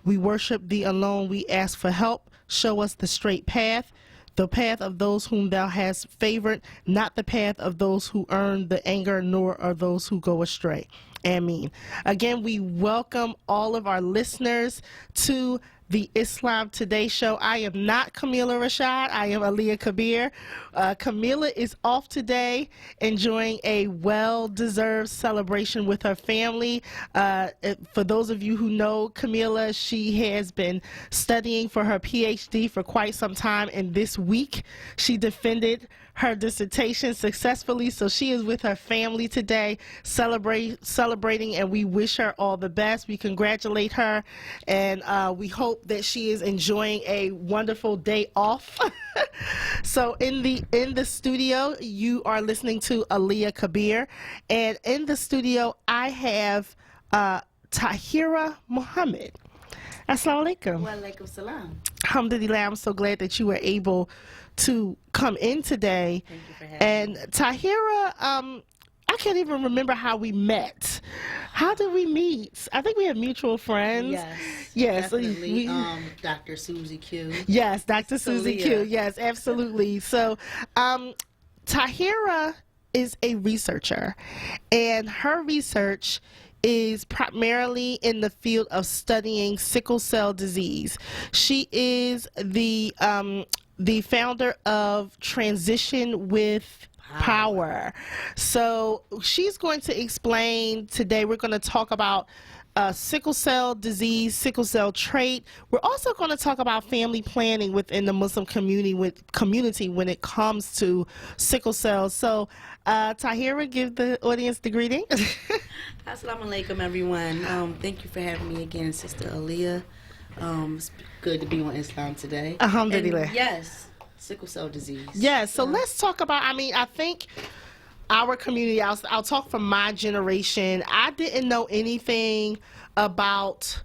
We worship thee alone. We ask for help. Show us the straight path, the path of those whom thou hast favored, not the path of those who earn the anger, nor are those who go astray. Amen. Again, we welcome all of our listeners to the Islam Today show. I am not Camila Rashad. I am Aliyah Kabir. Camila is off today, enjoying a well-deserved celebration with her family. For those of you who know Camila, she has been studying for her PhD for quite some time, and this week she defended her dissertation successfully, so she is with her family today celebrating, and we wish her all the best. We congratulate her, and we hope that she is enjoying a wonderful day off. So in the studio, you are listening to Aliyah Kabir, and in the studio I have Tahira Muhammad. Assalamu alaikum. Wa alaikum salam. Alhamdulillah, I'm so glad that you were able to come in today. Thank you for having me. And Tahira, I can't even remember how we met. How did we meet? I think we have mutual friends. Yes, so definitely. Dr. Susie Q. Yes, Dr. Susie Q. Yes, absolutely. So, Tahira is a researcher, and her research is primarily in the field of studying sickle cell disease. She is the founder of Transition with Power. So she's going to explain today. We're going to talk about sickle cell disease, sickle cell trait. We're also going to talk about family planning within the Muslim community when it comes to sickle cell. So Tahira, give the audience the greeting. Assalamu alaikum, everyone. Thank you for having me again, Sister Aliyah. It's good to be on Islam Today. Alhamdulillah. And yes, sickle cell disease. Yes, so let's talk about, I think our community, I'll talk from my generation. I didn't know anything about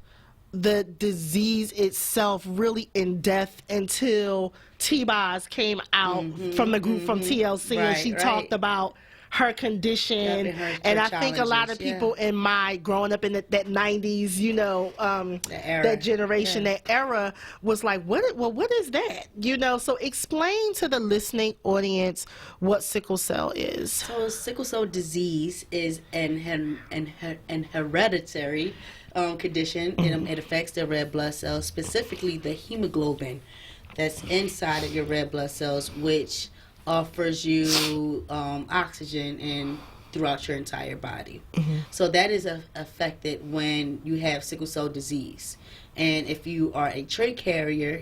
the disease itself really in depth until T-Boz came out from the group from TLC, and she talked about her condition, and I think a lot of people in my growing up in that 90s, you know, that generation, that era, was like, what is that? You know, so explain to the listening audience what sickle cell is. So sickle cell disease is an hereditary condition. It affects the red blood cells, specifically the hemoglobin that's inside of your red blood cells, which offers you oxygen and throughout your entire body. So that is affected when you have sickle cell disease. And if you are a trait carrier,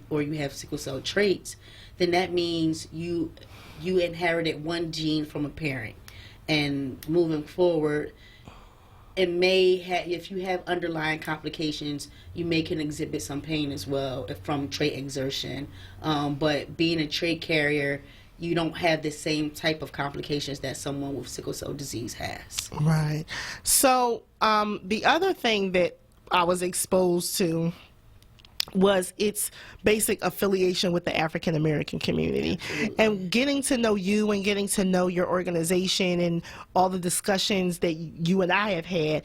or you have sickle cell traits, then that means you inherited one gene from a parent. And moving forward, it may have, if you have underlying complications, you can exhibit some pain as well from trait exertion. But being a trait carrier, you don't have the same type of complications that someone with sickle cell disease has. Right. So the other thing that I was exposed to was its basic affiliation with the African American community. Absolutely. And getting to know you and getting to know your organization and all the discussions that you and I have had,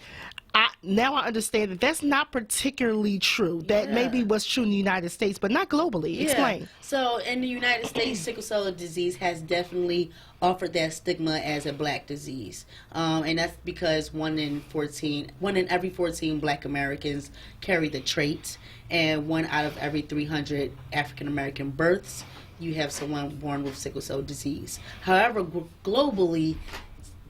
now I understand that that's not particularly true. That maybe was true in the United States, but not globally. Explain. So in the United States, sickle cell disease has definitely offered that stigma as a black disease. And that's because one in every 14 black Americans carry the trait, and 1 out of every 300 African American births, you have someone born with sickle cell disease. However, globally,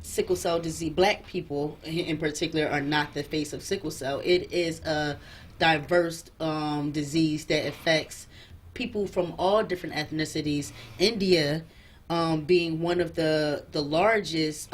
sickle cell disease, black people in particular, are not the face of sickle cell. It is a diverse disease that affects people from all different ethnicities. India being one of the largest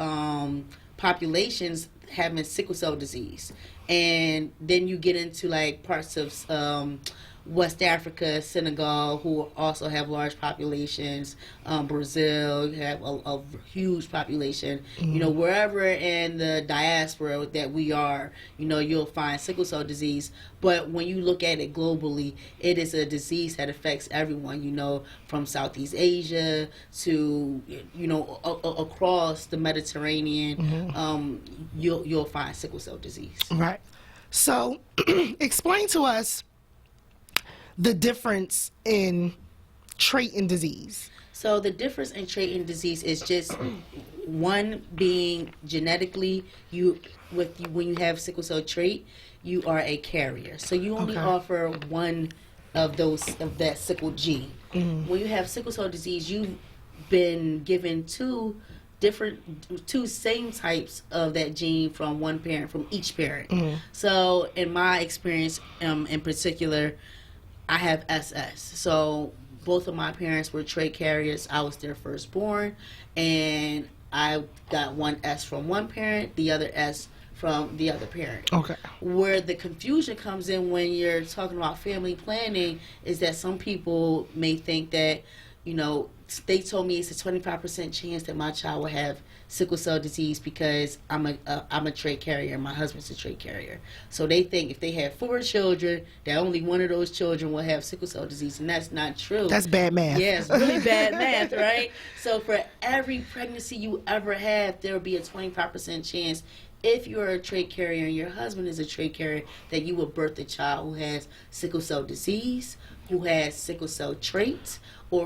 populations having sickle cell disease. And then you get into like parts of West Africa, Senegal, who also have large populations. Brazil, you have a huge population. You know, wherever in the diaspora that we are, you know, you'll find sickle cell disease. But when you look at it globally, it is a disease that affects everyone, you know, from Southeast Asia to, you know, across the Mediterranean. You'll find sickle cell disease. Right. So, explain to us the difference in trait and disease. So the difference in trait and disease is just one being genetically when you have sickle cell trait, you are a carrier. So you only offer one of that sickle gene. When you have sickle cell disease, you've been given two same types of that gene from one parent, from each parent. So in my experience, in particular, I have SS. So both of my parents were trait carriers. I was their firstborn, and I got one S from one parent, the other S from the other parent. Okay. Where the confusion comes in when you're talking about family planning is that some people may think that, they told me it's a 25% chance that my child will have sickle cell disease because I'm a trait carrier and my husband's a trait carrier. So they think if they have 4 children, that only one of those children will have sickle cell disease, and that's not true. That's bad math. Yeah, it's really bad math, right? So for every pregnancy you ever have, there will be a 25% chance, if you're a trait carrier and your husband is a trait carrier, that you will birth a child who has sickle cell disease, who has sickle cell traits, or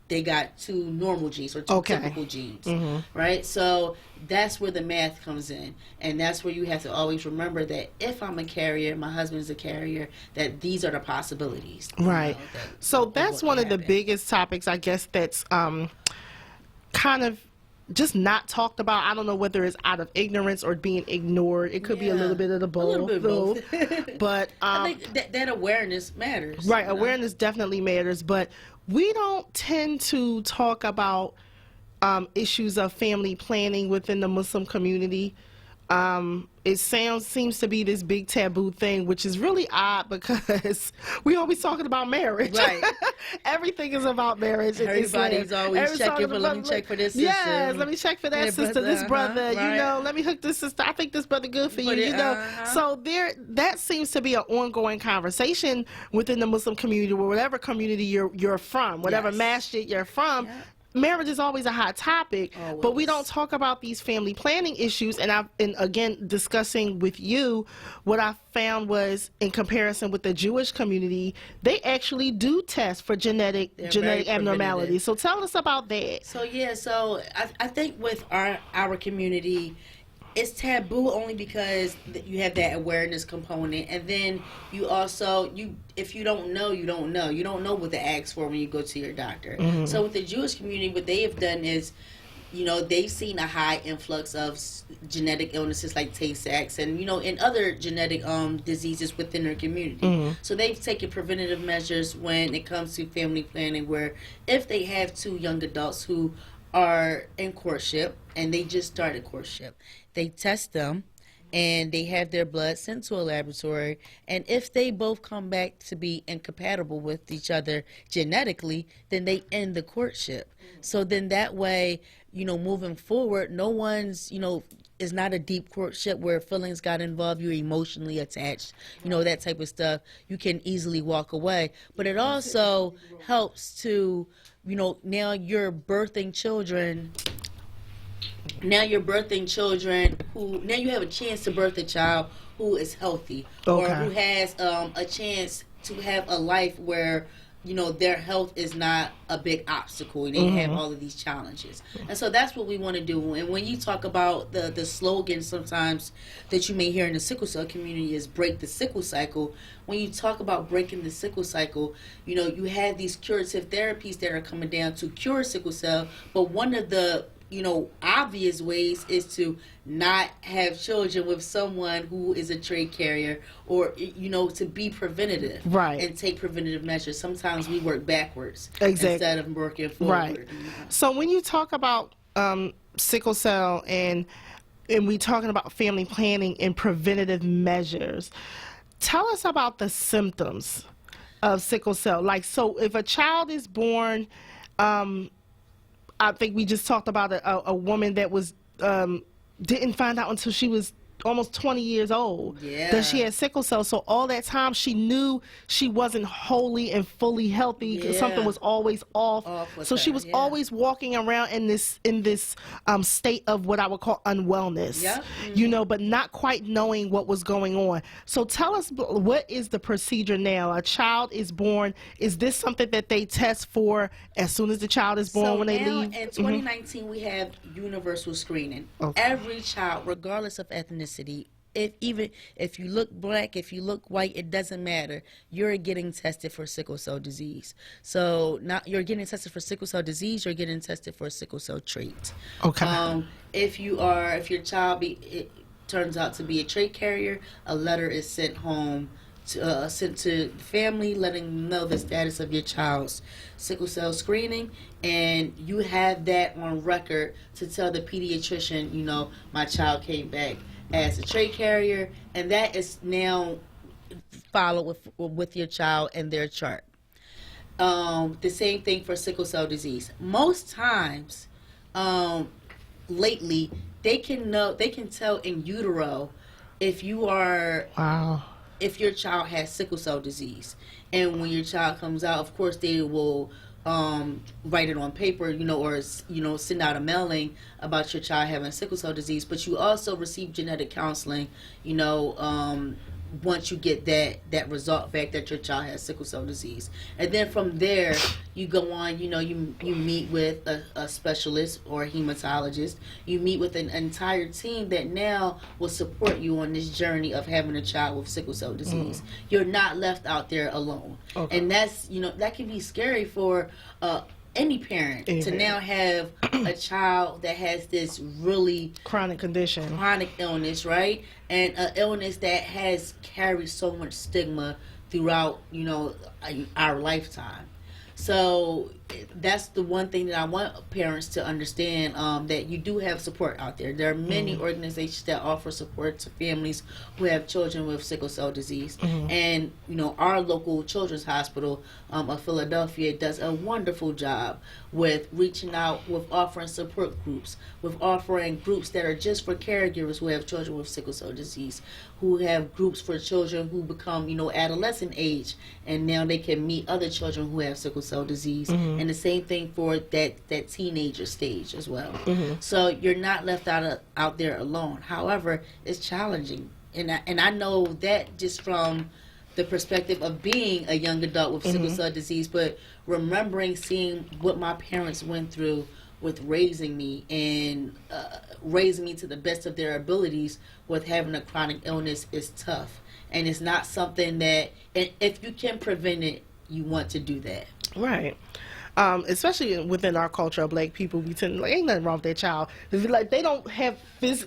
they got 2 normal genes or 2 typical genes, right? So that's where the math comes in, and that's where you have to always remember that if I'm a carrier, my husband is a carrier, that these are the possibilities. Right. So that's one of the biggest topics, I guess, that's kind of just not talked about. I don't know whether it's out of ignorance or being ignored. It could be a little bit of the both. A little bit of both. But I think that awareness matters. Right, awareness definitely matters, but we don't tend to talk about issues of family planning within the Muslim community. It seems to be this big taboo thing, which is really odd because we always talking about marriage. Right. Everything is about marriage. Everybody's always checking for, let me check for this sister. Yes, let me check for that sister, this brother, right. Let me hook this sister. I think this brother good for you, So that seems to be an ongoing conversation within the Muslim community, or whatever community you're from, whatever masjid you're from. Yeah. Marriage is always a hot topic, but we don't talk about these family planning issues. And again, discussing with you, what I found was, in comparison with the Jewish community, they actually do test for genetic abnormalities. So tell us about that. So I think with our community, it's taboo only because you have that awareness component, and then you also, if you don't know, you don't know. You don't know what to ask for when you go to your doctor. So with the Jewish community, what they have done is, they've seen a high influx of genetic illnesses like Tay-Sachs and, and other genetic diseases within their community. So they've taken preventative measures when it comes to family planning, where if they have 2 young adults who are in courtship and they just started courtship, they test them and they have their blood sent to a laboratory, and if they both come back to be incompatible with each other genetically, then they end the courtship. So then that way, moving forward, no one's, is not a deep courtship where feelings got involved, you're emotionally attached, that type of stuff. You can easily walk away. But it also helps to, now you're birthing children who, now you have a chance to birth a child who is healthy, or who has a chance to have a life where, their health is not a big obstacle and they have all of these challenges. And so that's what we want to do. And when you talk about the slogan sometimes that you may hear in the sickle cell community is break the sickle cycle. When you talk about breaking the sickle cycle, you have these curative therapies that are coming down to cure sickle cell, but one of the obvious ways is to not have children with someone who is a trait carrier, or, to be preventative. Right. And take preventative measures. Sometimes we work backwards instead of working forward. Right. So when you talk about sickle cell and we talking about family planning and preventative measures, tell us about the symptoms of sickle cell. Like, so if a child is born, I think we just talked about a woman that was didn't find out until she was almost 20 years old Yeah. that she had sickle cell. So all that time she knew she wasn't wholly and fully healthy. Yeah. Something was always off. With So she her, was yeah. always walking around in this state of what I would call unwellness. Yep. You know, but not quite knowing what was going on. So tell us, what is the procedure now? A child is born. Is this something that they test for as soon as the child is born, So when they now leave? in 2019 we have universal screening. Okay. Every child, regardless of ethnicity, even if you look black, if you look white, it doesn't matter. You're getting tested for sickle cell disease. So not you're getting tested for sickle cell disease. You're getting tested for sickle cell trait. Okay. If your child it turns out to be a trait carrier, a letter is sent home. Sent to the family, letting them know the status of your child's sickle cell screening, and you have that on record to tell the pediatrician, you know, my child came back as a trait carrier, and that is now followed with your child and their chart. The same thing for sickle cell disease. Most times, lately, they can tell in utero if you are Wow. if your child has sickle cell disease. And when your child comes out, of course, they will write it on paper, you know, or, you know, send out a mailing about your child having sickle cell disease. But you also receive genetic counseling, you know, once you get that result back that your child has sickle cell disease. And then from there, you go on, you know, you meet with a specialist or a hematologist. You meet with an entire team that now will support you on this journey of having a child with sickle cell disease. You're not left out there alone. Okay. And that's, you know, that can be scary for any parent to now have a child that has this really Chronic condition. chronic illness, right? And an illness that has carried so much stigma throughout, you know, our lifetime. So that's the one thing that I want parents to understand, that you do have support out there. There are many organizations that offer support to families who have children with sickle cell disease. And, you know, our local children's hospital of Philadelphia does a wonderful job with reaching out, with offering support groups, with offering groups that are just for caregivers who have children with sickle cell disease, who have groups for children who become, you know, adolescent age, and now they can meet other children who have sickle cell disease. And the same thing for that teenager stage as well. So you're not left out there alone. However, it's challenging, and I know that just from the perspective of being a young adult with sickle cell disease, but remembering seeing what my parents went through with raising me and raising me to the best of their abilities with having a chronic illness is tough. And it's not something that, and if you can prevent it, you want to do that. Right. Especially within our culture of black people, we tend like ain't nothing wrong with their child. It's like they don't have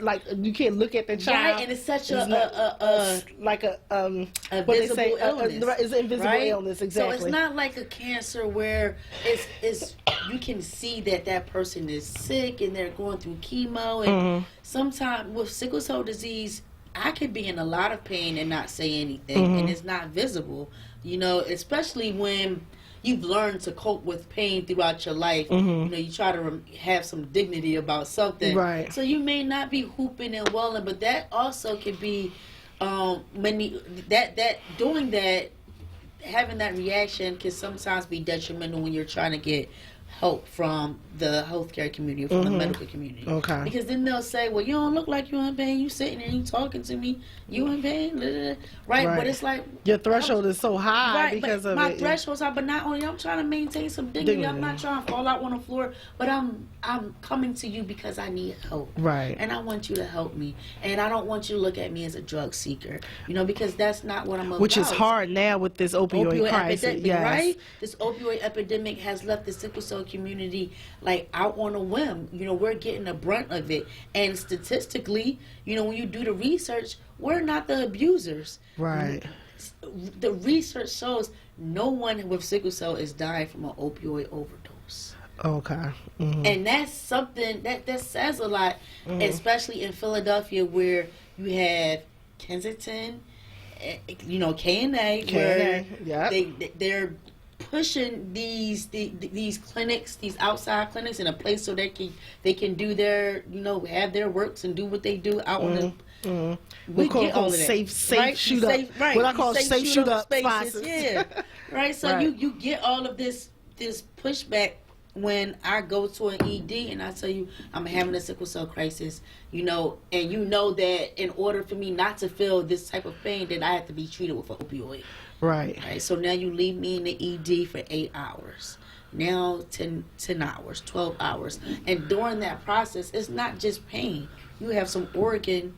like you can't look at the child. Right, and it's such like a what they say illness, it's an invisible right? illness, exactly. So it's not like a cancer where it's you can see that person is sick and they're going through chemo, and sometimes with sickle cell disease, I could be in a lot of pain and not say anything, and it's not visible. You know, especially when you've learned to cope with pain throughout your life. You know, you try to have some dignity about something. Right. So you may not be hooping and welling, but that also can be doing that, having that reaction can sometimes be detrimental when you're trying to get help from the healthcare community, from the medical community. Okay. Because then they'll say, well, you don't look like you're in pain. You sitting there and you talking to me. You in pain? Right? But it's like... your threshold is so high because but of my it. threshold's high, but not only I'm trying to maintain some dignity. I'm not trying to fall out on the floor, but I'm coming to you because I need help. Right. And I want you to help me. And I don't want you to look at me as a drug seeker, you know, because that's not what I'm about. Which is hard now with this opioid crisis. Epidemic, Yes. right? This opioid epidemic has left the sickle cell community like out on a whim. You know, we're getting the brunt of it. And statistically, you know, when you do the research, we're not the abusers. Right. The research shows no one with sickle cell is dying from an opioid overdose. Okay. And that's something that says a lot, especially in Philadelphia where you have Kensington, you know, K&A, where they're pushing these clinics, these outside clinics, in a place so they can do their, you know, have their works and do what they do out We'll call get all of those that. safe shoot up. Right. What I call safe shoot up spaces. spots. Yeah. Right. So Right. you get all of this pushback when I go to an ED and I tell you I'm having a sickle cell crisis, and you know that in order for me not to feel this type of pain, that I have to be treated with an opioid. Right. Right. So now you leave me in the ED for 8 hours. Now 10 hours, 12 hours. And during that process, it's not just pain. You have some organ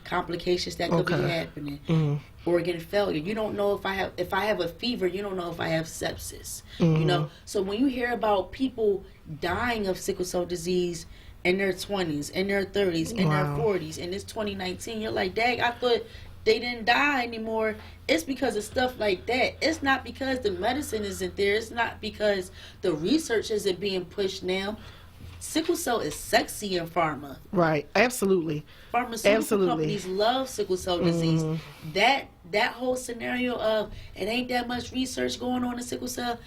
complications that could be happening. Organ failure. You don't know if I have a fever, you don't know if I have sepsis. So when you hear about people dying of sickle cell disease in their 20s, in their 30s, in their 40s, and it's 2019, you're like, dang, I thought they didn't die anymore. It's because of stuff like that. It's not because the medicine isn't there. It's not because the research isn't being pushed now. Sickle cell is sexy in pharma. Right. Absolutely. Pharmaceutical companies love sickle cell disease. That whole scenario of it ain't that much research going on in sickle cell,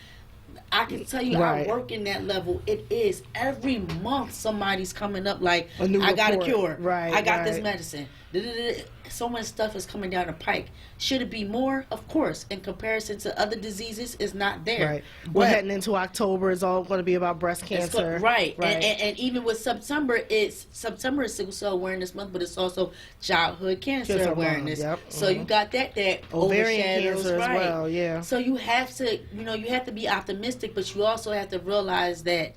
I can tell you, I work in that level. It is every month somebody's coming up like, I got a cure. Right. I got this medicine. So much stuff is coming down the pike. Should it be more? Of course. In comparison to other diseases, it's not there. Right. We're heading into October. It's all going to be about breast cancer. Right. And even with September is Sickle Cell Awareness Month, but it's also Childhood Cancer Awareness. Yep. So you got that ovarian overshadows, cancer as well. Yeah. So you have to be optimistic, but you also have to realize that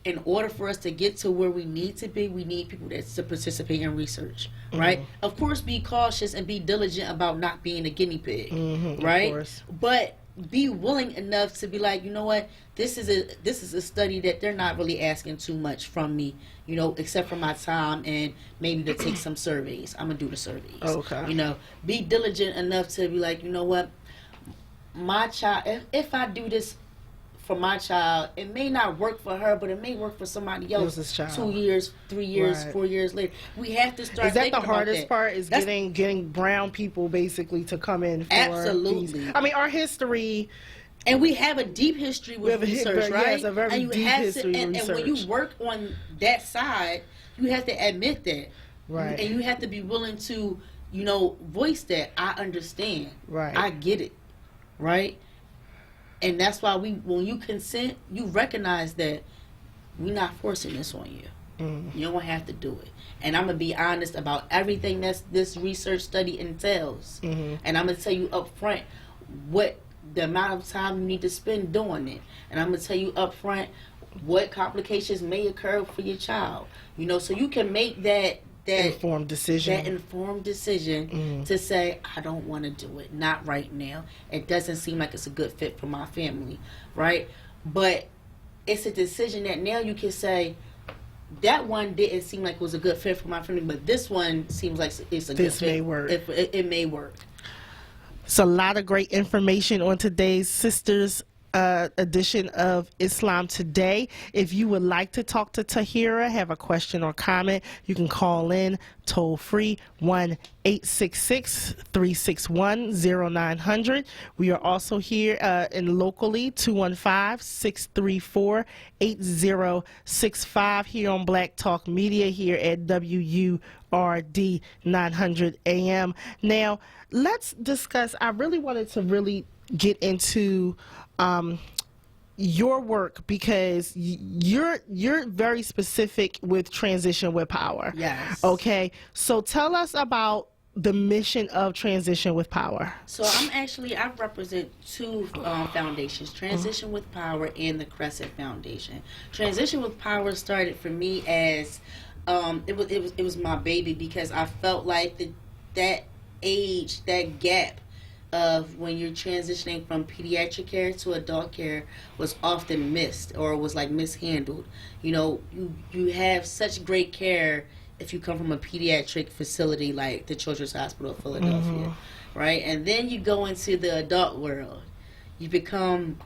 in order for us to get to where we need to be, we need people to participate in research, right? Of course, be cautious and be diligent about not being a guinea pig, right? Of course. But be willing enough to be like, you know what, this is a study that they're not really asking too much from me, except for my time and maybe to take some surveys. I'm gonna do the surveys. Okay. Be diligent enough to be like, you know what, my child, if I do this for my child, it may not work for her, but it may work for somebody else. 2 years, 3 years, 4 years later. We have to start. Is that the about hardest part? Is getting brown people basically to come in for absolutely. I mean, our history, and we have a deep history with research, right? Yes, a very deep history with research. And when you work on that side, you have to admit that, right? And you have to be willing to, voice that. I understand, right? I get it, right? And that's why when you consent, you recognize that we're not forcing this on you. You don't have to do it. And I'm going to be honest about everything that this research study entails. And I'm going to tell you up front what the amount of time you need to spend doing it. And I'm going to tell you up front what complications may occur for your child. So you can make that informed decision. To say, I don't want to do it. Not right now. It doesn't seem like it's a good fit for my family, right? But it's a decision that now you can say, that one didn't seem like it was a good fit for my family, but this one seems like it's a good fit. This may work. It may work. It's a lot of great information on today's Sisters edition of Islam Today. If you would like to talk to Tahira, have a question or comment, you can call in toll free 1-866-361-0900. We are also here in locally 215-634-8065 here on Black Talk Media here at WURD 900 AM. Now, let's discuss. I really wanted to get into your work because you're very specific with Transition with Power. Yes. Okay. So tell us about the mission of Transition with Power. So I represent two foundations, Transition with Power and the Crescent Foundation. Transition with Power started for me as it was my baby, because I felt like that age, that gap of when you're transitioning from pediatric care to adult care was often missed or was like mishandled. You have such great care if you come from a pediatric facility like the Children's Hospital of Philadelphia, right? And then you go into the adult world. You become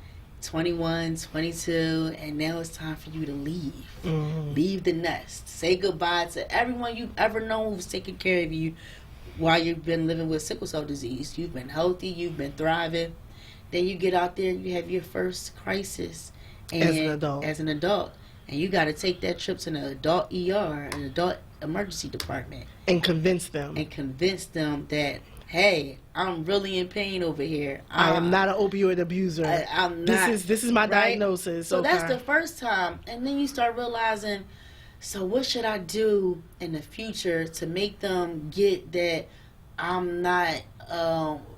21, 22, and now it's time for you to leave. Leave the nest. Say goodbye to everyone you've ever known who's taking care of you while you've been living with sickle cell disease. You've been healthy, you've been thriving. Then you get out there and you have your first crisis as an adult. And you got to take that trip to an adult ER, an adult emergency department And convince them. that, hey, I'm really in pain over here. I am not an opioid abuser. I'm not. This is my diagnosis. So okay. that's the first time, and then you start realizing, so what should I do in the future to make them get that I'm not,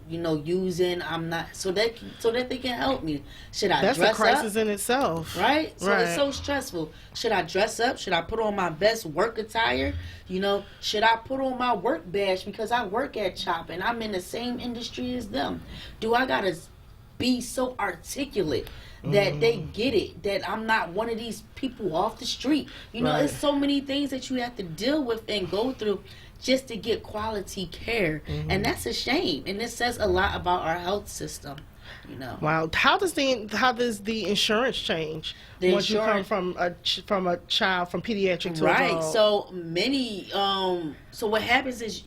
using. I'm not, so that they can help me. Should I That's dress a crisis up? in itself. Right? So Right. it's so stressful. Should I dress up? Should I put on my best work attire? Should I put on my work badge because I work at CHOP and I'm in the same industry as them? Do I gotta be so articulate that they get it, that I'm not one of these people off the street? Right. It's so many things that you have to deal with and go through just to get quality care. And that's a shame. And it says a lot about our health system. Wow. How does the insurance change once you come from a child from pediatric to right. adult? So many. So what happens is,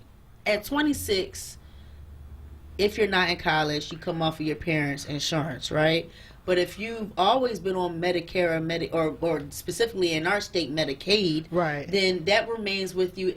at 26, if you're not in college, you come off of your parents' insurance, right? But if you've always been on Medicare or specifically in our state Medicaid, right, then that remains with you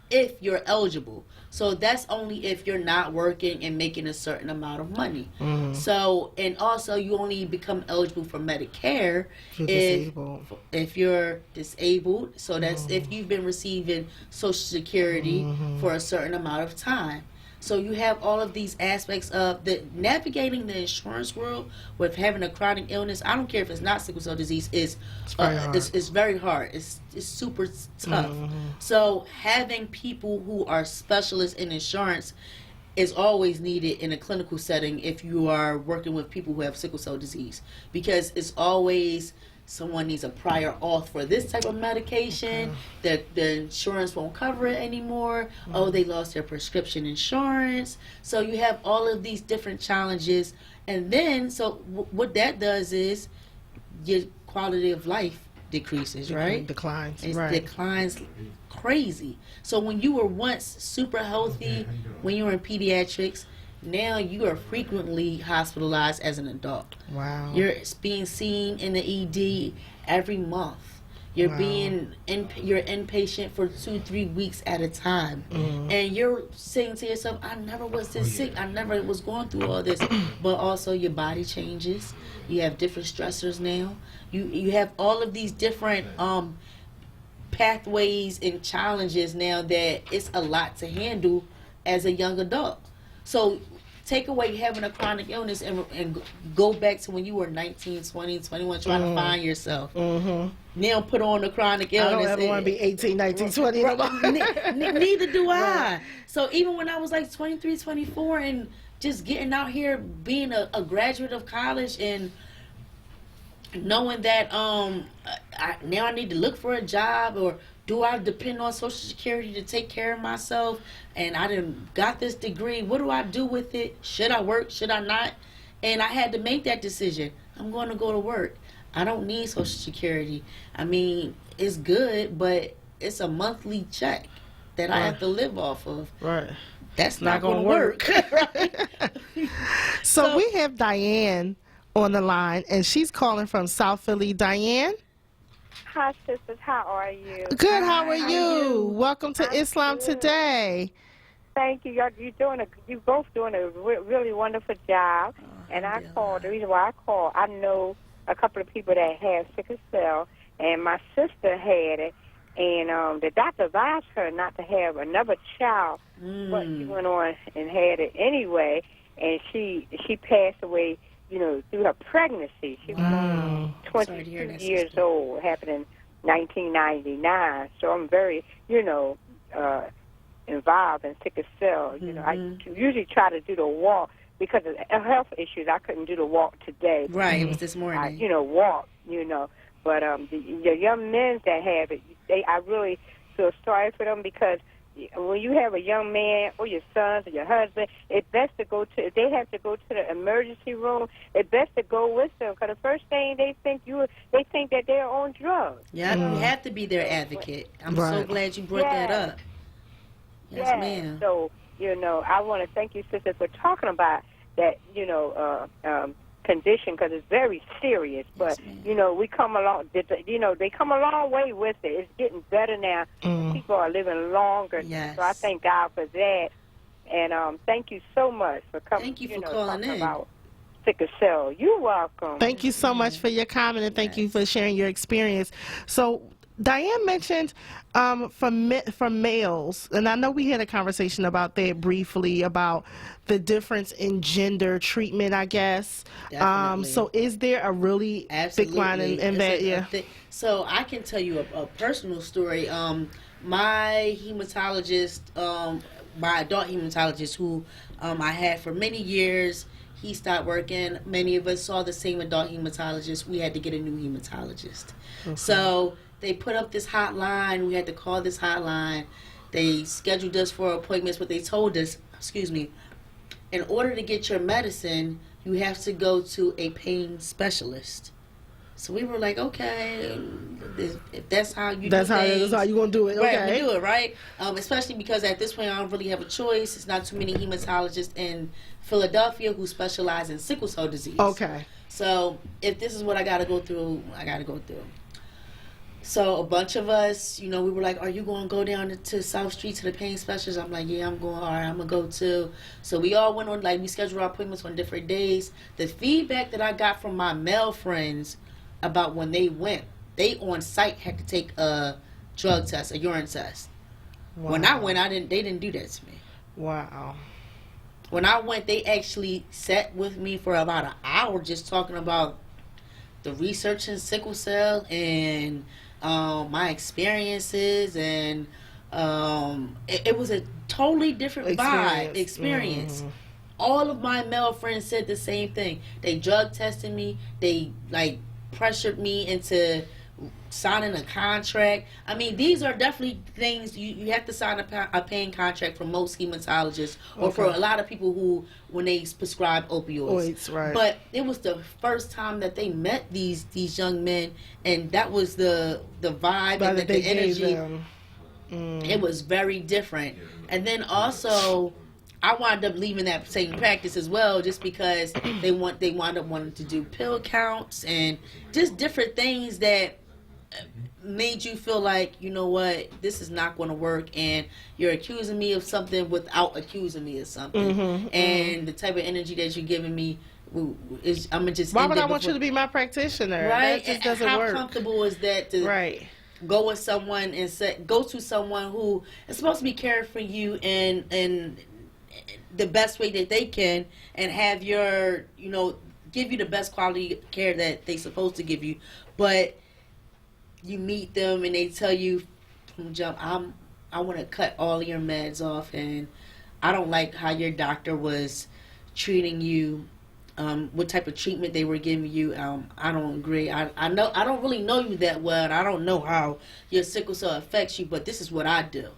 if you're eligible. So that's only if you're not working and making a certain amount of money. So, and also you only become eligible for Medicare if you're disabled. So that's if you've been receiving Social Security for a certain amount of time. So you have all of these aspects of navigating the insurance world with having a chronic illness. I don't care if it's not sickle cell disease. It's very hard. It's super tough. So having people who are specialists in insurance is always needed in a clinical setting if you are working with people who have sickle cell disease, because it's always someone needs a prior auth for this type of medication, that the insurance won't cover it anymore. Oh, they lost their prescription insurance. So you have all of these different challenges. And then, so what that does is your quality of life decreases, right? Declines. It right. declines crazy. So when you were once super healthy, when you were in pediatrics, now you are frequently hospitalized as an adult. Wow. You're being seen in the ED every month. You're being you're inpatient for 2-3 weeks at a time. And you're saying to yourself, I never was this sick. I never was going through all this. But also your body changes. You have different stressors now. You have all of these different pathways and challenges now that it's a lot to handle as a young adult. So take away having a chronic illness and go back to when you were 19, 20, 21, trying to find yourself. Now put on the chronic illness. I don't ever want to be 18, 19, 20. Neither do I. So even when I was like 23, 24 and just getting out here being a graduate of college and knowing that now I need to look for a job, or do I depend on Social Security to take care of myself? And I done got this degree. What do I do with it? Should I work? Should I not? And I had to make that decision. I'm going to go to work. I don't need Social Security. I mean, it's good, but it's a monthly check that I have to live off of. Right. That's not going to work. So we have Diane on the line, and she's calling from South Philly. Diane? Hi, sisters. How are you? Good. How are you? Welcome to Islam good. Today. Thank you. You both doing a really wonderful job. And I called. The reason why I called, I know a couple of people that have sickle cell, and my sister had it. And the doctor advised her not to have another child, but she went on and had it anyway. And she passed away, through her pregnancy. She was 22 years old, happened in 1999. So I'm very, involved in sickle cell. I usually try to do the walk because of health issues. I couldn't do the walk today. Right, it was this morning. Walk, But the young men that have it, I really feel sorry for them, because when you have a young man or your sons or your husband, it's best to go to, if they have to go to the emergency room, it's best to go with them, because the first thing they think that they're on drugs. Yeah, you have to be their advocate. I'm so glad you brought that up. Yes, ma'am. So, I want to thank you, sisters, for talking about that, condition because it's very serious. But, you know, we come along, you know, they come a long way with it. It's getting better now. People are living longer. Yes. So I thank God for that. And thank you so much for coming. Thank you for know, calling talking in. about sickle cell. You're welcome. Thank you so much for your comment, and thank you for sharing your experience. So Diane mentioned for males, and I know we had a conversation about that briefly, about the difference in gender treatment, I guess. Definitely. So is there a really big line in that? Yeah. So I can tell you a personal story. My hematologist, my adult hematologist, who I had for many years, he stopped working. Many of us saw the same adult hematologist. We had to get a new hematologist. Okay. So they put up this hotline. We had to call this hotline. They scheduled us for appointments, but they told us, in order to get your medicine, you have to go to a pain specialist. So we were like, okay, if that's how you that's do how things, that's how you gonna do it. Okay, right, we do it, right? Especially because at this point I don't really have a choice. It's not too many hematologists in Philadelphia who specialize in sickle cell disease. Okay. So if this is what I got to go through, I got to go through. So a bunch of us, you know, we were like, are you going to go down to South Street to the pain specialist? I'm like, yeah, I'm going. All right, I'm going to go too. So we all went on, like, we scheduled our appointments on different days. The feedback that I got from my male friends about when they went, they on site had to take a drug test, a urine test. Wow. When I went, they didn't do that to me. Wow. When I went, they actually sat with me for about an hour just talking about the research in sickle cell and my experiences, and it was a totally different experience. Mm-hmm. All of my male friends said the same thing. They drug tested me. They pressured me into signing a contract. I mean, these are definitely things you have to sign a paying contract for most hematologists, or for a lot of people who, when they prescribe opioids. Right. But it was the first time that they met these young men, and that was the vibe and the energy. It was very different. And then also, I wound up leaving that same practice as well, just because they wound up wanting to do pill counts and just different things that made you feel like, you know what, this is not going to work, and you're accusing me of something without accusing me of something. And the type of energy that you're giving me is, I'm gonna just. Why would I want you to be my practitioner? Right? That just doesn't work. How comfortable is that to go with someone and go to someone who is supposed to be caring for you and the best way that they can, and have your, you know, give you the best quality care that they supposed to give you, but you meet them and they tell you from jump, I want to cut all your meds off, and I don't like how your doctor was treating you, what type of treatment they were giving you. I don't agree. I know I don't really know you that well, and I don't know how your sickle cell affects you, but this is what I do.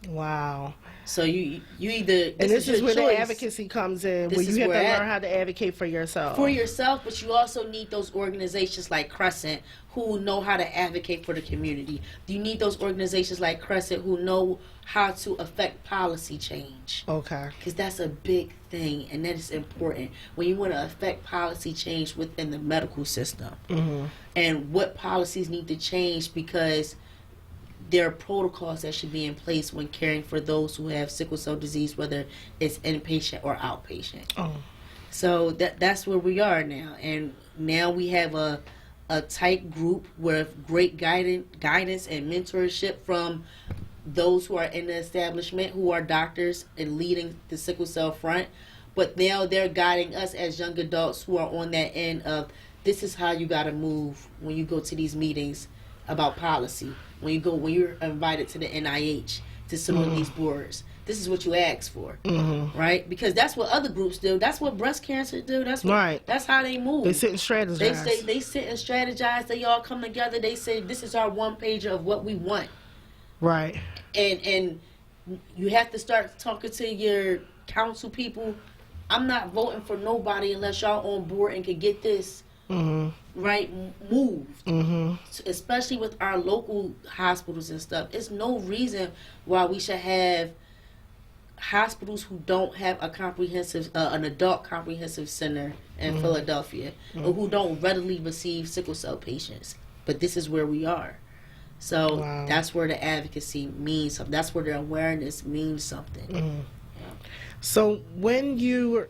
Wow. So you either, and this is where the advocacy comes in, where you have to learn how to advocate for yourself. But you also need those organizations like Crescent who know how to advocate for the community. You need those organizations like Crescent who know how to affect policy change. Okay. Because that's a big thing, and that is important when you want to affect policy change within the medical system. And what policies need to change, because there are protocols that should be in place when caring for those who have sickle cell disease, whether it's inpatient or outpatient. So that's where we are now. And now we have a tight group with great guidance and mentorship from those who are in the establishment, who are doctors and leading the sickle cell front. But now they're guiding us as young adults who are on that end of, this is how you got to move when you go to these meetings about policy. When you're invited to the NIH to sit on these boards, this is what you ask for, right? Because that's what other groups do. That's what breast cancer do. That's how they move. They sit and strategize. They sit and strategize. They all come together. They say, this is our one pager of what we want. Right. And you have to start talking to your council people. I'm not voting for nobody unless y'all on board and can get this right moved. Especially with our local hospitals and stuff. It's no reason why we should have hospitals who don't have a comprehensive, an adult comprehensive center in Philadelphia, or who don't readily receive sickle cell patients. But this is where we are. So that's where the advocacy means something. That's where the awareness means something. So when you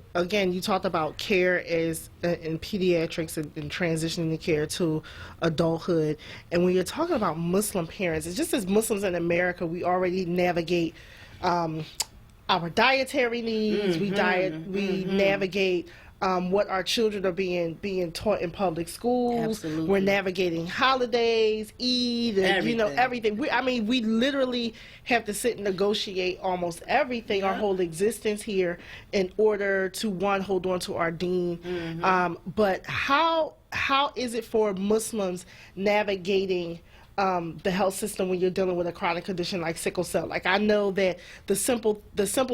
talked about care as in pediatrics and transitioning the care to adulthood, and when you're talking about Muslim parents, it's just as Muslims in America, we already navigate our dietary needs. We navigate what our children are being taught in public schools. Absolutely. We're navigating holidays, Eid, and everything. We literally have to sit and negotiate almost everything, our whole existence here, in order to hold on to our deen. But how is it for Muslims navigating the health system when you're dealing with a chronic condition like sickle cell? Like, I know that the simple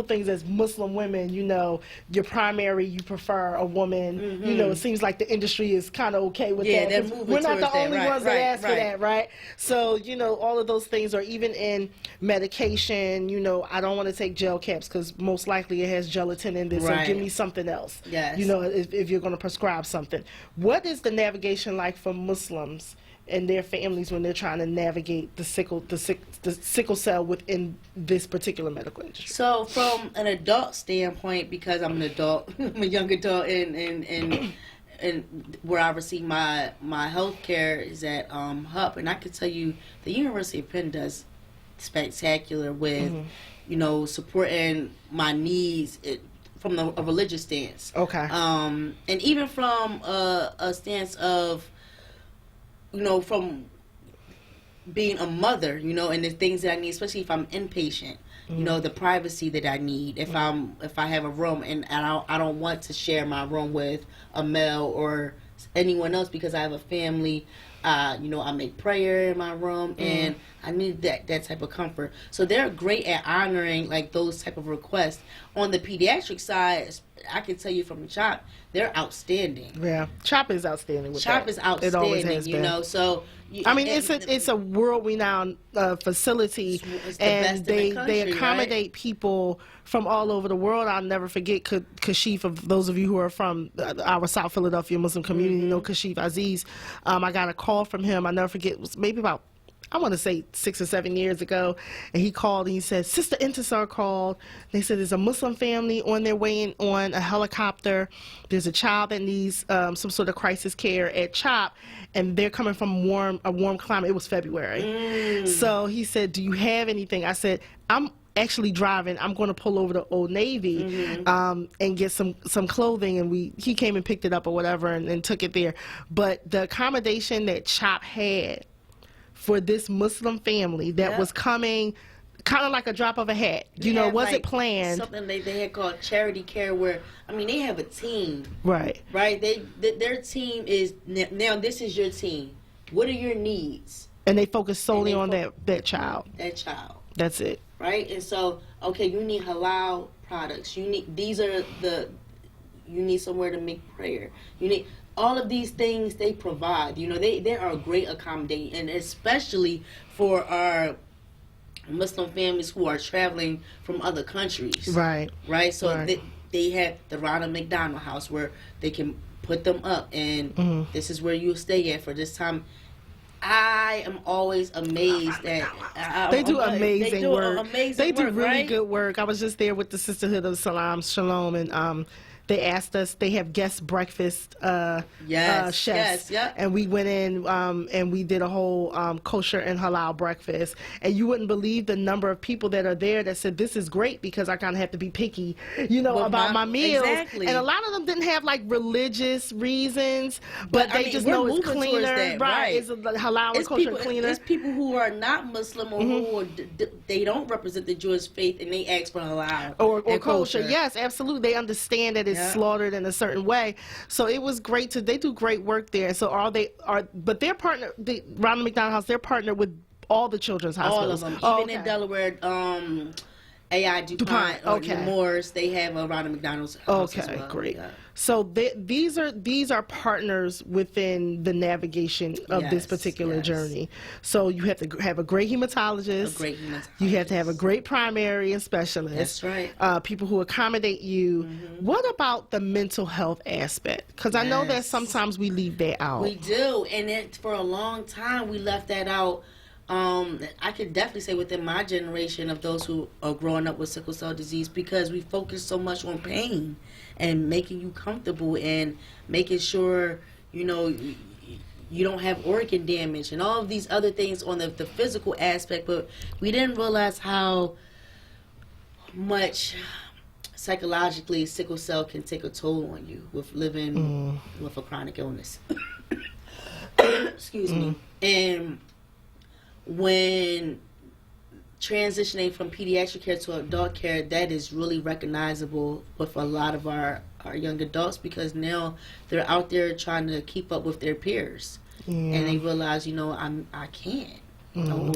things as Muslim women, your primary, you prefer a woman. It seems like the industry is kind of okay with that. They're moving We're not the towards only that. ones that ask for that, right? So, all of those things, or even in medication, I don't want to take gel caps because most likely it has gelatin in it, so give me something else. Yes. If you're going to prescribe something. What is the navigation like for Muslims and their families when they're trying to navigate the sickle cell within this particular medical industry? So from an adult standpoint, because I'm an adult, I'm a young adult, and where I receive my health care is at HUP, and I can tell you the University of Penn does spectacular with supporting my needs from a religious stance. Okay. And even from a stance of from being a mother, and the things that I need, especially if I'm inpatient, the privacy that I need. If I have a room and I don't want to share my room with a male or anyone else because I have a family, I make prayer in my room, and I need that type of comfort. So they're great at honoring like those type of requests. On the pediatric side, I can tell you from CHOP, they're outstanding. Yeah, CHOP is outstanding with CHOP that. is outstanding. It always has been. So it's a world-renowned facility, and they accommodate people from all over the world. I'll never forget Kashif. Of those of you who are from our South Philadelphia Muslim community, Kashif Aziz. I got a call from him. I'll never forget. It was maybe about, I want to say 6 or 7 years ago, and he called and he said, Sister Intisar called. They said there's a Muslim family on their way on a helicopter. There's a child that needs some sort of crisis care at CHOP, and they're coming from a warm climate. It was February. So he said, do you have anything? I said, I'm actually driving. I'm going to pull over to Old Navy and get some clothing, and he came and picked it up or whatever and took it there. But the accommodation that CHOP had for this Muslim family that was coming kind of like a drop of a hat, wasn't planned. Something they had called charity care, where they have a team, right? Their team is now. This is your team. What are your needs? And they focus solely on that child. That child. That's it. Right, and so you need halal products. You need somewhere to make prayer. You need all of these things they provide. They are a great accommodating, and especially for our Muslim families who are traveling from other countries. Right. So they have the Ronald McDonald House where they can put them up, and this is where you'll stay at for this time. I am always amazed that they do amazing work. They do really good work. I was just there with the Sisterhood of Salam Shalom, and they asked us. They have guest breakfast chefs, and we went in and we did a whole kosher and halal breakfast. And you wouldn't believe the number of people that are there that said this is great because I kind of have to be picky, about my meals. Exactly. And a lot of them didn't have like religious reasons, but they just know it's cleaner, right? It's halal and kosher cleaner. It's people who are not Muslim or who they don't represent the Jewish faith, and they ask for halal or kosher. Yes, absolutely. They understand that it's slaughtered in a certain way. So it was great they do great work there. So but they're partner, the Ronald McDonald House, they're partnered with all the children's hospitals. All of them. Even in Delaware, AI DuPont or okay. Nemours, they have a Ronald McDonald's house as Okay, well. great. Yeah. So these are partners within the navigation of this Yes, particular yes. journey. So you have to have a great hematologist. A great hematologist. You have to have a great primary and specialist. That's right. People who accommodate you. What about the mental health aspect? Because I know that Yes. sometimes we leave that out. We do, and for a long time we left that out. I could definitely say within my generation of those who are growing up with sickle cell disease, because we focus so much on pain and making you comfortable and making sure you don't have organ damage and all of these other things on the physical aspect, but we didn't realize how much psychologically sickle cell can take a toll on you with living with a chronic illness. Excuse me. And when transitioning from pediatric care to adult care, that is really recognizable with a lot of our young adults, because now they're out there trying to keep up with their peers. And they realize, I can't.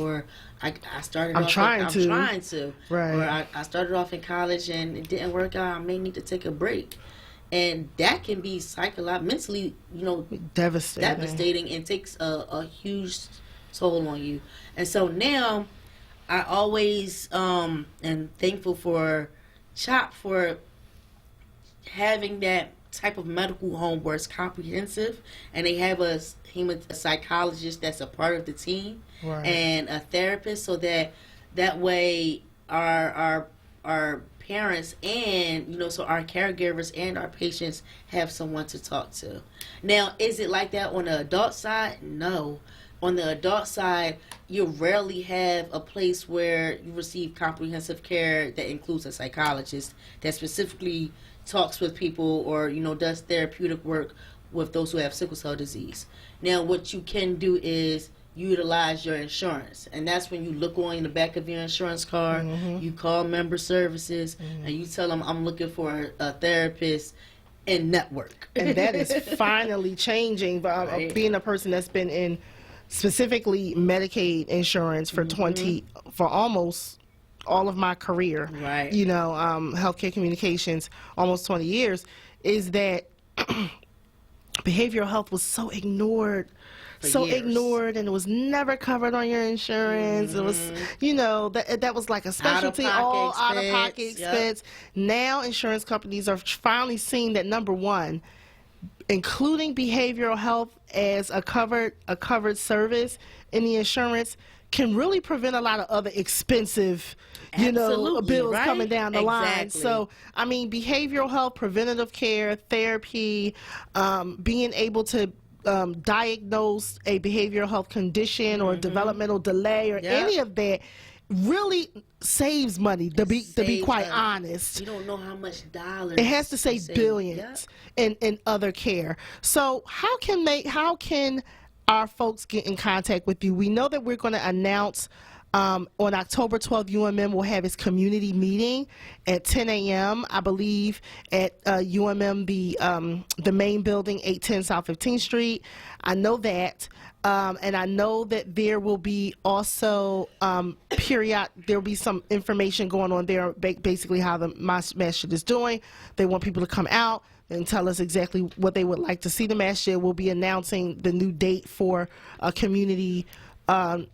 Or I started I'm off trying to. Right. Or I started off in college and it didn't work out. I may need to take a break. And that can be mentally, devastating and takes a huge toll on you. And so now I always am thankful for CHOP for having that type of medical home where it's comprehensive, and they have a psychologist that's a part of the team, right, and a therapist, so that way our parents and so our caregivers and our patients have someone to talk to. Now, is it like that on the adult side? No. On the adult side, you rarely have a place where you receive comprehensive care that includes a psychologist that specifically talks with people or, does therapeutic work with those who have sickle cell disease. Now, what you can do is utilize your insurance, and that's when you look on the back of your insurance card, you call member services, and you tell them, I'm looking for a therapist in network. And that is finally changing. Right. Being a person that's been in specifically Medicaid insurance for for almost all of my career, Right. Healthcare communications, almost 20 years, is that behavioral health was so ignored. Years. And it was never covered on your insurance. It was, that was like a specialty, all out-of-pocket expense. Yep. Now insurance companies are finally seeing that, number one, including behavioral health as a covered service in the insurance can really prevent a lot of other expensive, bills right? coming down the line. So, behavioral health, preventative care, therapy, being able to diagnose a behavioral health condition or developmental delay or any of that really saves money, to be quite honest. You don't know how much dollars it has to save billions in other care. So how can our folks get in contact with you? We know that we're going to announce on October 12th, UMM will have its community meeting at 10 a.m., I believe, at UMM, the main building, 810 South 15th Street. I know that. And I know that there will be also there'll be some information going on there, basically how the masjid is doing. They want people to come out and tell us exactly what they would like to see the masjid. We'll be announcing the new date for a community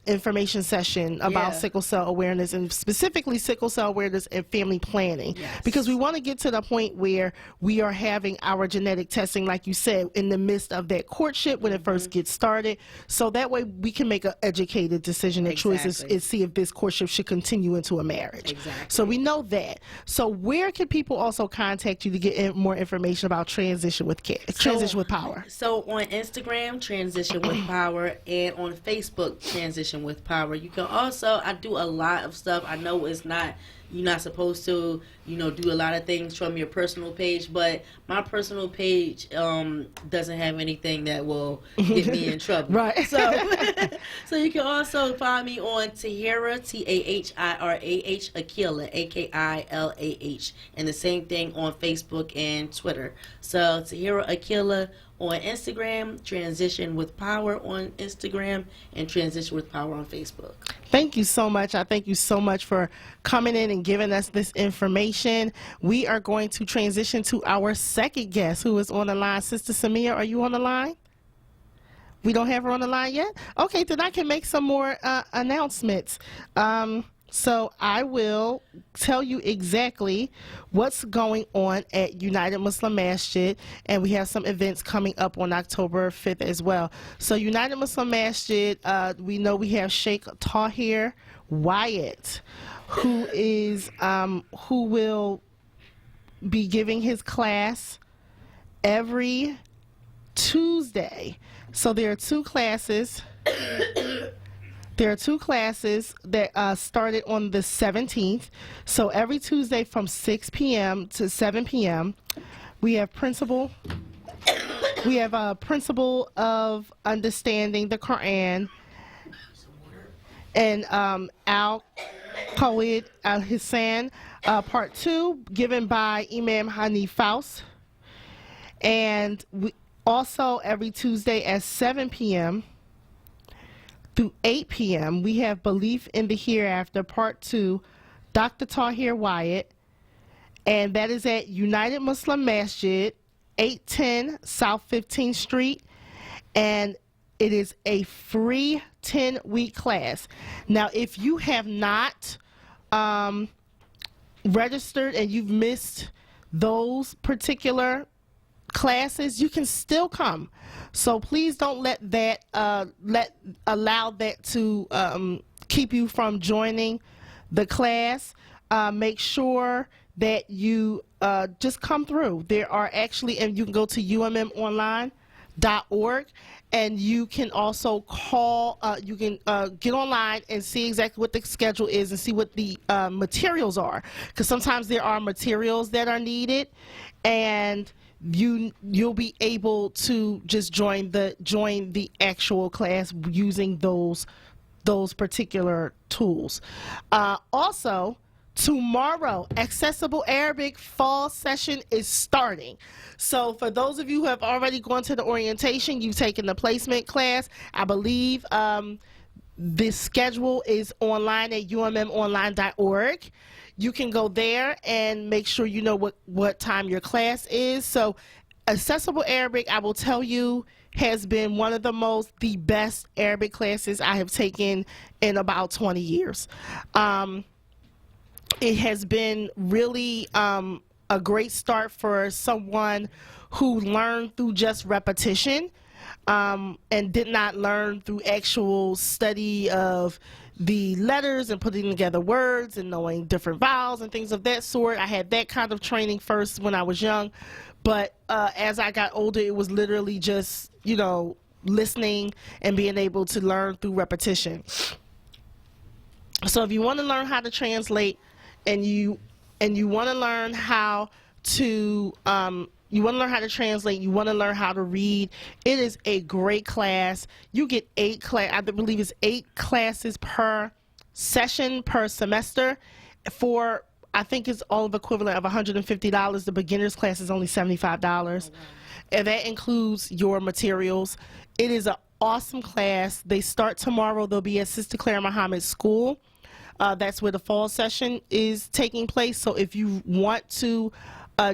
information session about sickle cell awareness, and specifically sickle cell awareness and family planning. Yes. Because we want to get to the point where we are having our genetic testing, like you said, in the midst of that courtship when it first gets started. So that way we can make an educated decision and choices and see if this courtship should continue into a marriage. Exactly. So we know that. So where can people also contact you to get more information about Transition with Power? So on Instagram, Transition with Power, and on Facebook, Transition with Power. You can also, I do a lot of stuff. I know you're not supposed to, do a lot of things from your personal page, but my personal page doesn't have anything that will get me in trouble. Right. So you can also find me on Tahirah, Tahirah, Akilah, Akilah, and the same thing on Facebook and Twitter. So Tahirah Akilah on Instagram, Transition with Power on Instagram, and Transition with Power on Facebook. Thank you so much. I thank you so much for coming in and giving us this information. We are going to transition to our second guest who is on the line. Sister Samia, are you on the line? We don't have her on the line yet? Okay, then I can make some more announcements. So I will tell you exactly what's going on at United Muslim Masjid, and we have some events coming up on October 5th as well. So United Muslim Masjid, we know we have Sheikh Tahir Wyatt, who will be giving his class every Tuesday. So there are two classes. There are two classes that started on the 17th. So every Tuesday from 6 p.m. to 7 p.m. we have principle of understanding the Quran, and Al-Qaid Al-Hissan, part 2, given by Imam Hanif Faust. And we also every Tuesday at 7 p.m. through 8 p.m., we have Belief in the Hereafter, Part 2, Dr. Tahir Wyatt, and that is at United Muslim Masjid, 810 South 15th Street, and it is a free 10-week class. Now, if you have not registered and you've missed those particular classes, you can still come. So please don't let that allow that to keep you from joining the class. Make sure that you just come through. There are actually, and you can go to ummonline.org, and you can also call, you can get online and see exactly what the schedule is and see what the materials are, because sometimes there are materials that are needed, and you'll be able to just join the actual class using those particular tools. Also, tomorrow, Accessible Arabic fall session is starting. So for those of you who have already gone to the orientation, you've taken the placement class, I believe the schedule is online at ummonline.org. You can go there and make sure you know what time your class is. So Accessible Arabic, I will tell you, has been one of the best Arabic classes I have taken in about 20 years. It has been really a great start for someone who learned through just repetition and did not learn through actual study of the letters and putting together words and knowing different vowels and things of that sort. I had that kind of training first when I was young, but as I got older, it was literally just, listening and being able to learn through repetition. So if you want to learn how to translate and you want to learn how to translate, you want to learn how to read, it is a great class. You get I believe it's 8 classes per session per semester for, I think it's all of equivalent of $150. The beginner's class is only $75. Oh, wow. And that includes your materials. It is an awesome class. They start tomorrow. They'll be at Sister Clara Muhammad's school. That's where the fall session is taking place. So if you want to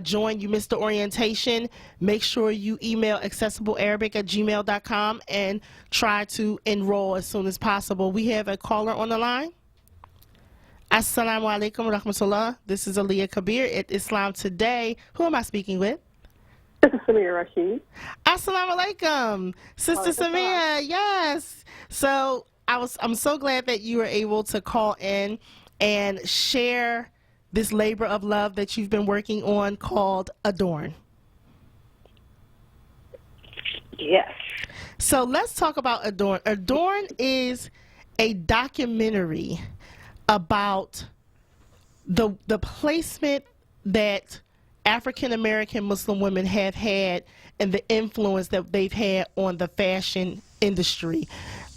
join, you missed the orientation, make sure you email accessiblearabic@gmail.com and try to enroll as soon as possible. We have a caller on the line. Assalamu alaikum wa rahmatullah. This is Aliyah Kabir at Islam Today. Who am I speaking with? This is Samia Rashid. Assalamu alaikum. Sister Samia, yes. So I'm so glad that you were able to call in and share this labor of love that you've been working on called Adorn. Yes. So let's talk about Adorn. Adorn is a documentary about the placement that African American Muslim women have had and the influence that they've had on the fashion industry.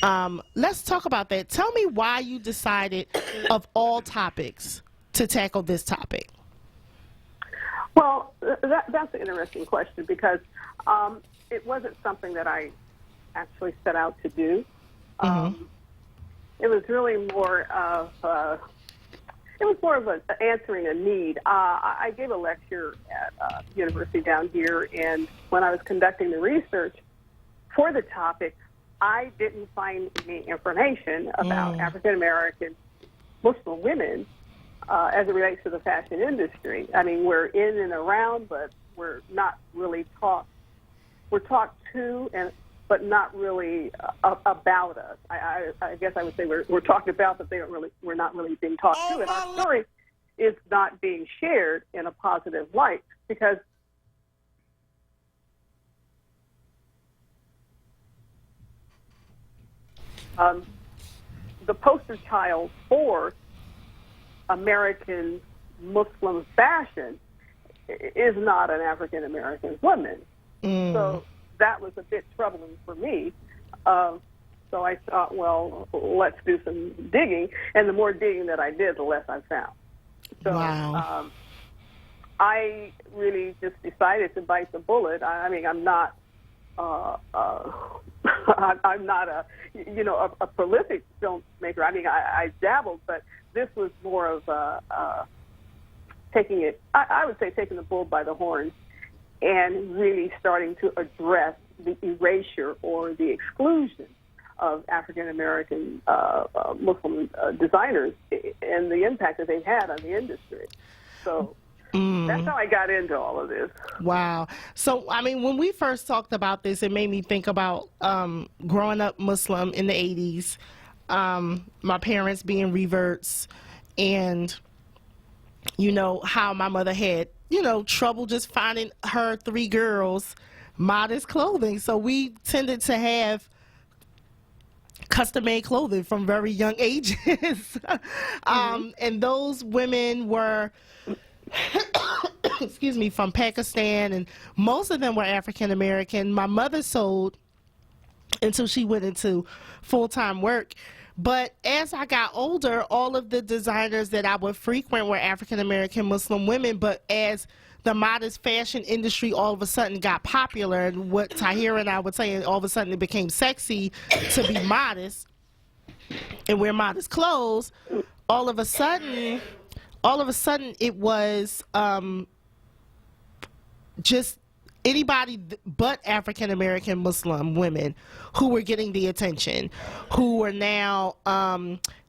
Let's talk about that. Tell me why you decided, of all topics, to tackle this topic. Well, that's an interesting question because it wasn't something that I actually set out to do. It was really more of answering a need. I gave a lecture at a university down here, and when I was conducting the research for the topic, I didn't find any information about African American Muslim women as it relates to the fashion industry. I mean, we're in and around, but we're not really taught. We're taught to, but not really about us. I guess I would say we're talked about, but we're not really being taught to. And our story is not being shared in a positive light because the poster child for American Muslim fashion is not an African American woman. So that was a bit troubling for me. So I thought, well, let's do some digging. And the more digging that I did, the less I found. So Wow. I really just decided to bite the bullet. I mean, I'm not I'm not a prolific filmmaker. I mean, I dabbled, but this was more of taking it. I would say taking the bull by the horns and really starting to address the erasure or the exclusion of African American Muslim designers and the impact that they've had on the industry. So that's how I got into all of this. Wow. So, I mean, when we first talked about this, it made me think about growing up Muslim in the 80s, my parents being reverts, and, you know, how my mother had, you know, trouble just finding her 3 girls modest clothing. So we tended to have custom-made clothing from very young ages. And those women were excuse me, from Pakistan, and most of them were African American. My mother sewed until she went into full-time work. But as I got older, all of the designers that I would frequent were African American Muslim women. But as the modest fashion industry all of a sudden got popular, and what Tahira and I would say, all of a sudden it became sexy to be modest and wear modest clothes, all of a sudden it was just anybody but African American Muslim women who were getting the attention, who are now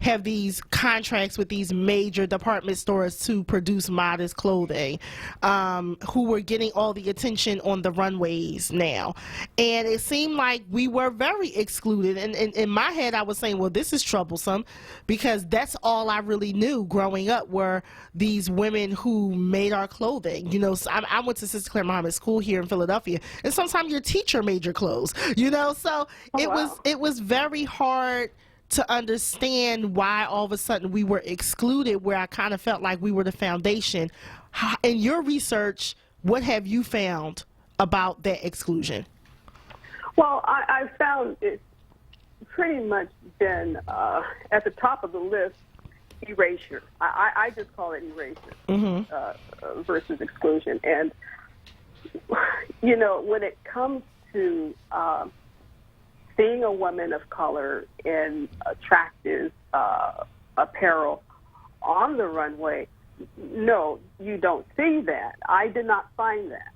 have these contracts with these major department stores to produce modest clothing, who were getting all the attention on the runways now. And it seemed like we were very excluded. And in my head, I was saying, well, this is troublesome, because that's all I really knew growing up were these women who made our clothing. You know, so I went to Sister Claire Muhammad School here in Philadelphia, and sometimes your teacher made your clothes, you know, so it was very hard to understand why all of a sudden we were excluded, where I kind of felt like we were the foundation. In your research, what have you found about that exclusion? Well, I found it pretty much been at the top of the list, erasure. I just call it erasure versus exclusion. And, you know, when it comes to seeing a woman of color in attractive apparel on the runway, no, you don't see that. I did not find that.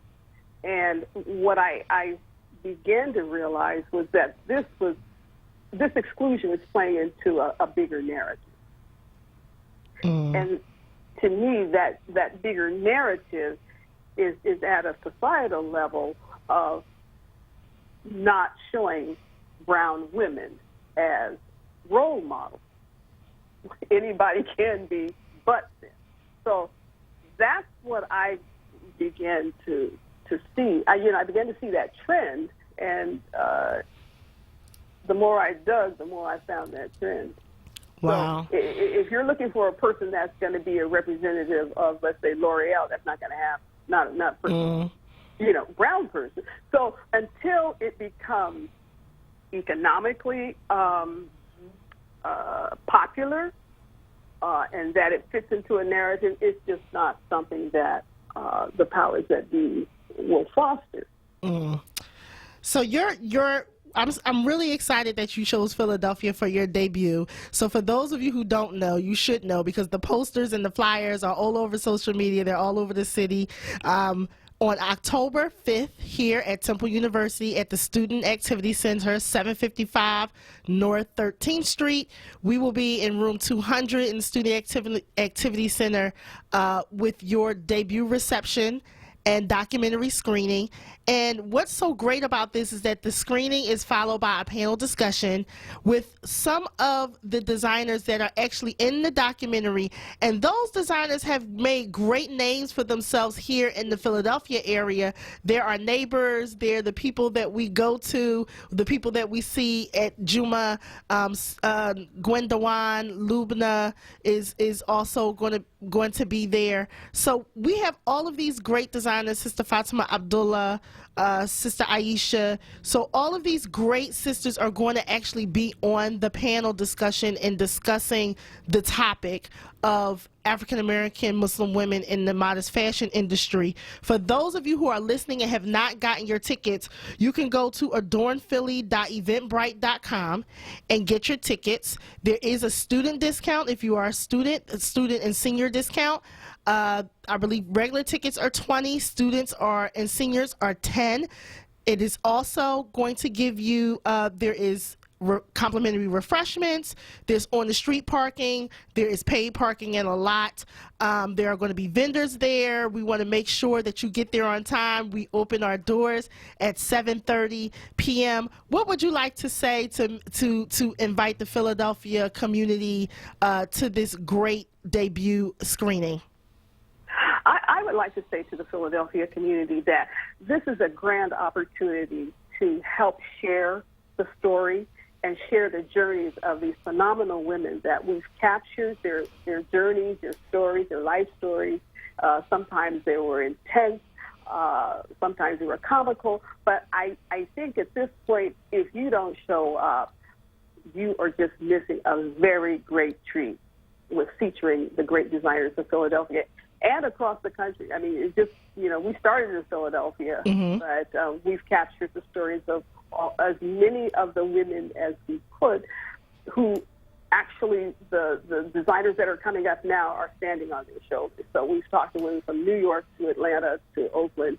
And what I began to realize was that this exclusion was playing into a bigger narrative. And to me, that bigger narrative is at a societal level of not showing brown women as role models. Anybody can be but them. So that's what I began to see. I began to see that trend, and the more I dug, the more I found that trend. Wow. So if you're looking for a person that's going to be a representative of, let's say, L'Oreal, that's not going to happen. Not a person, brown person. So until it becomes economically popular and that it fits into a narrative, it's just not something that the powers that be will foster. So your I'm really excited that you chose Philadelphia for your debut. So for those of you who don't know, you should know, because the posters and the flyers are all over social media. They're all over the city. On October 5th, here at Temple University at the Student Activity Center, 755 North 13th Street, we will be in room 200 in the Student Activity Center with your debut reception and documentary screening. And what's so great about this is that the screening is followed by a panel discussion with some of the designers that are actually in the documentary. And those designers have made great names for themselves here in the Philadelphia area. They're our neighbors. They're the people that we go to, the people that we see at Juma. Gwendowan Lubna is also going to be there. So we have all of these great designers, Sister Fatima Abdullah, Sister Aisha. So all of these great sisters are going to actually be on the panel discussion and discussing the topic of African American Muslim women in the modest fashion industry. For those of you who are listening and have not gotten your tickets, you can go to adornphilly.eventbrite.com and get your tickets. There is a student discount if you are a student and senior discount. I believe regular tickets are $20, students and seniors are $10. It is also going to give you, there is complimentary refreshments, there's on the street parking, there is paid parking in a lot. There are going to be vendors there. We want to make sure that you get there on time. We open our doors at 7:30 p.m. What would you like to say to invite the Philadelphia community to this great debut screening? I would like to say to the Philadelphia community that this is a grand opportunity to help share the story and share the journeys of these phenomenal women that we've captured, their journeys, their stories, their life stories. Sometimes they were intense, sometimes they were comical, but I think at this point, if you don't show up, you are just missing a very great treat with featuring the great designers of Philadelphia and across the country. I mean, it's just, we started in Philadelphia, but we've captured the stories of as many of the women as we could, who actually the designers that are coming up now are standing on their shoulders. So we've talked to women from New York to Atlanta to Oakland.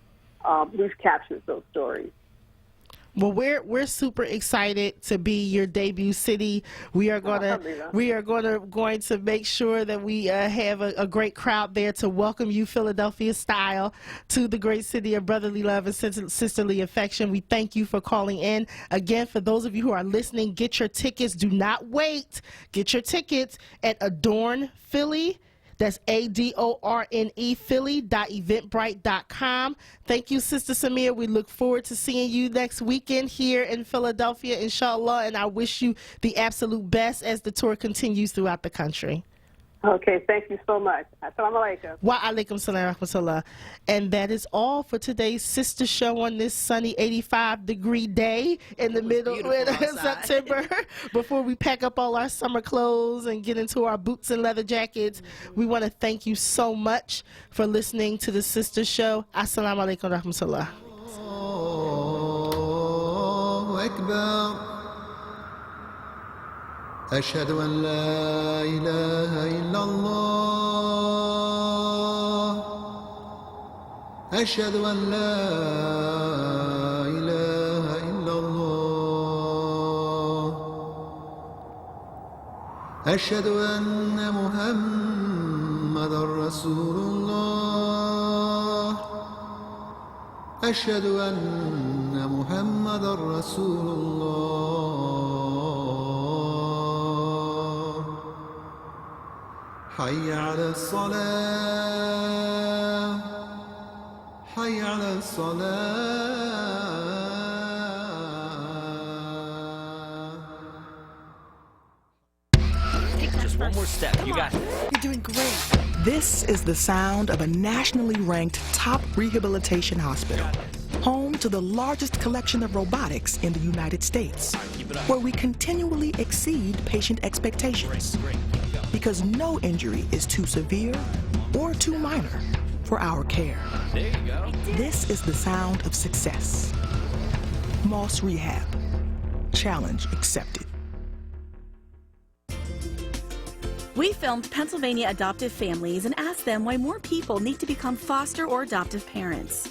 We've captured those stories. Well, we're super excited to be your debut city. We are going to make sure that we have a great crowd there to welcome you, Philadelphia style, to the great city of brotherly love and sisterly affection. We thank you for calling in. Again, for those of you who are listening, get your tickets. Do not wait. Get your tickets at Adorn Philly. That's ADORNE Philly.eventbrite.com. Thank you, Sister Samir. We look forward to seeing you next weekend here in Philadelphia, inshallah, and I wish you the absolute best as the tour continues throughout the country. Okay, thank you so much. Assalamu alaikum. Wa alaikum salam rahmatullah. And that is all for today's Sister Show on this sunny 85-degree day in the middle of September. Before we pack up all our summer clothes and get into our boots and leather jackets, we want to thank you so much for listening to the Sister Show. Assalamu alaikum rahmatullah. Allahu Akbar. أشهد أن لا إله إلا الله أشهد أن لا إله إلا الله أشهد أن محمدا رسول الله أشهد أن محمدا رسول الله حي على الصلاة حي على الصلاة Just one more step. You got it. You're doing great. This is the sound of a nationally ranked top rehabilitation hospital, home to the largest collection of robotics in the United States, where we continually exceed patient expectations. Because no injury is too severe or too minor for our care. There you go. This is the sound of success. Moss Rehab. challenge accepted. We filmed Pennsylvania adoptive families and asked them why more people need to become foster or adoptive parents.